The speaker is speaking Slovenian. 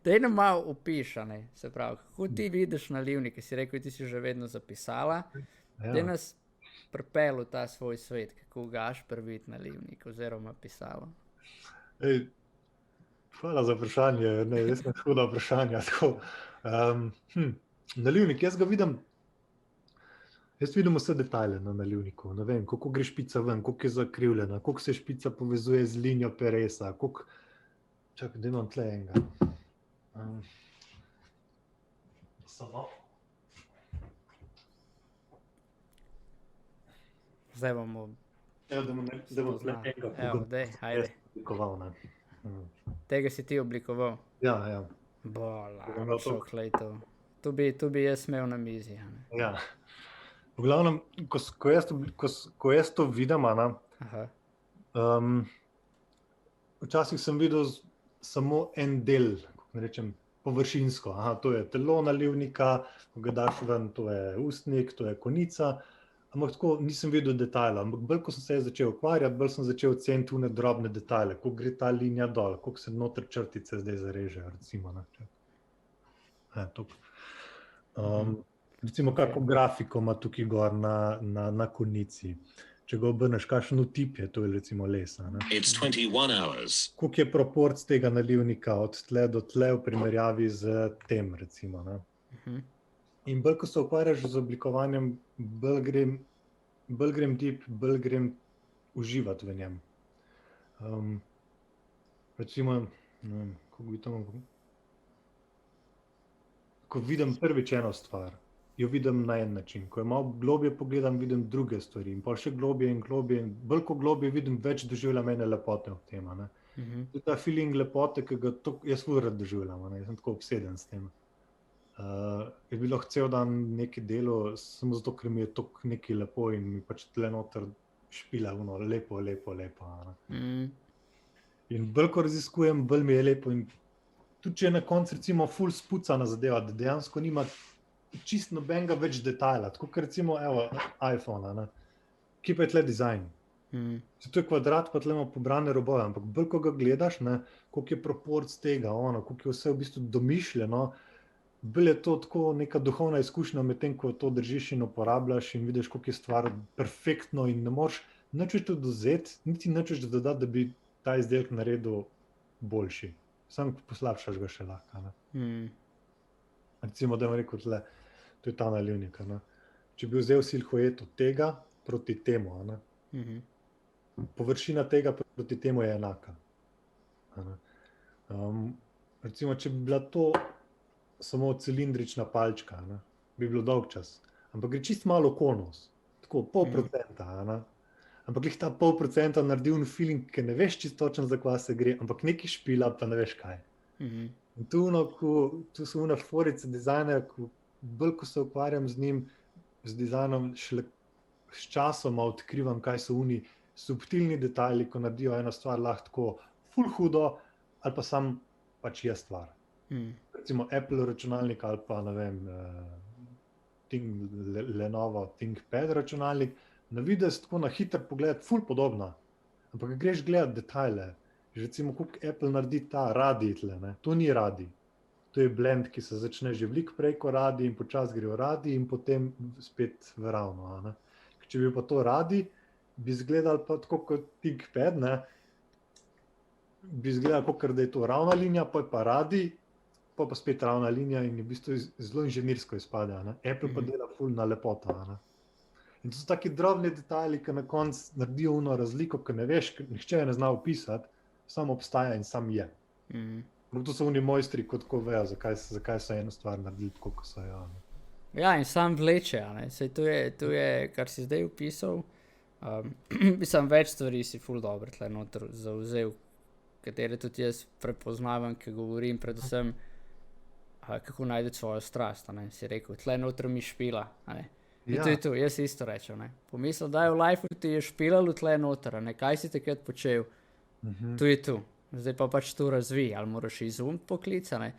Daj nam malo opiša, ne, se pravi, kako ti vidiš nalivnik, ki si rekel, ti si že vedno zapisala, da nas pripelje v ta svoj svet, kako Gašper vidi nalivnik oziroma pisalo. Ej, hvala za vprašanje, ne, res ne huda vprašanja. Nalivnik, jaz vidim vse detajle na nalivniku, ne vem, kako gre špica ven, koliko je zakrivljena, koliko se špica povezuje z linijo peresa, koliko... Čakaj, da imam tle enega. Samo. Zdaj bomo... Evo, da bom tle enega oblikoval, ne. Tega si ti oblikoval? Ja. Bola, šoklej to. Tu bi jaz smel na mizi. Ja. V glavnem, ko jaz to vidim, včasih sem videl samo en del, kako ne rečem, površinsko. To je telo nalivnika, ko ga daš ven, to je ustnik, to je konica, ampak tako nisem videl detajla. Ampak bolj, ko sem se začel ukvarjati, bolj sem začel ceniti tune drobne detajle, kako gre ta linija dol, koliko se noter črtice zdaj zarežejo, recimo. Recimo, kako grafiko ima tukaj gor na konici. Če ga obrneš, kakšen utip je, to je recimo les. Koliko je proporc tega nalivnika od tle do tle v primerjavi z tem, recimo. In bolj, ko se ukvarjaš z oblikovanjem, bolj grem deep, bolj grem uživati v njem. Recimo, ne vem, kako bi to mogel... Ko vidim prvič eno stvar, jo vidim na en način. Ko je malo globje pogledam, vidim druge stvari. In pa še globje in globje. Bolj ko globje vidim, več doživljam ene lepote v tem. Ta feeling lepote, ki ga jaz ful rad doživljam. Jaz sem tako obseden s tem. Je bilo cel dan nekaj delo, samo zato, ker mi je to nekaj lepo in mi pač tle noter špila lepo. In bolj ko raziskujem, bolj mi je lepo. In tudi če je na koncu recimo ful spucana zadeva, da dejansko nima čist nobenega več detajla, tako kot recimo iPhone, ki pa je tle dizajn. To je kvadrat, pa tle ima pobrane robove, ampak bolj ko ga gledaš, koliko je proporc tega, koliko je vse v bistvu domišljeno, bolj je to tako neka duhovna izkušnja med tem, ko to držiš in uporabljaš in vidiš, koliko je stvar perfektno in ne moreš nič več dodati, niti nič več dodati, da bi ta izdelek naredil boljši. Samo poslabšaš ga še lahko. Recimo, da vam rekel tle, to je ta nalivnik. Če bi vzel silhuet od tega proti temu, površina tega proti temu je enaka. Recimo, če bi bila to samo cilindrična palčka, bi bilo dolg čas. Ampak gre čist malo konus, tako 0,5%. Ampak ta 0,5% naredi un feeling, ki ne veš čisto točno, za kva se gre, ampak neki špila, pa ne veš kaj. In tu so une forice dizajnerja, bolj ko se ukvarjam z njim, z dizajnom, šele s časoma odkrivam, kaj so uni subtilni detajli, ko naredijo eno stvar lahko tako ful hudo, ali pa sam pač je stvar. Recimo Apple računalnik ali pa, ne vem, Lenovo ThinkPad računalnik, na videz tako na hiter pogled ful podobna, ampak greš gledat detajle. Recimo, koliko Apple naredi ta radij tle, to ni radij. To je blend, ki se začne že veliko prej ko radij in počas gre v radij in potem spet v ravno. Če bi pa to radij, bi izgledal pa tako kot ThinkPad, bi izgledal kot da je to ravna linija, pa je pa radij, pa spet ravna linija in v bistvu zelo inženirsko izpade. Apple pa dela ful na lepoto. In to so taki drobni detajli, ki na koncu naredijo ono razliko, ki ne veš, nihče je ne zna opisati, samo obstaja in sam je. To so oni mojstri, kot ko vejo, zakaj so eno stvar naredili tako, ko so jo. Ja, in sam vleče, Sej to je, kar si zdaj opisal. Mislim, več stvari si ful dobro tle noter zavzel, katere tudi jaz prepoznavam, ki govorim predvsem, kako najti svojo strast, si rekel, tle noter mi špila, In to je to, jaz isto rečem, Pomislil, da je v lifeu ti je špilalo tle noter, kaj si takrat počel, to je to. Zdaj pa pač to razvij, ali moraš izum poklica,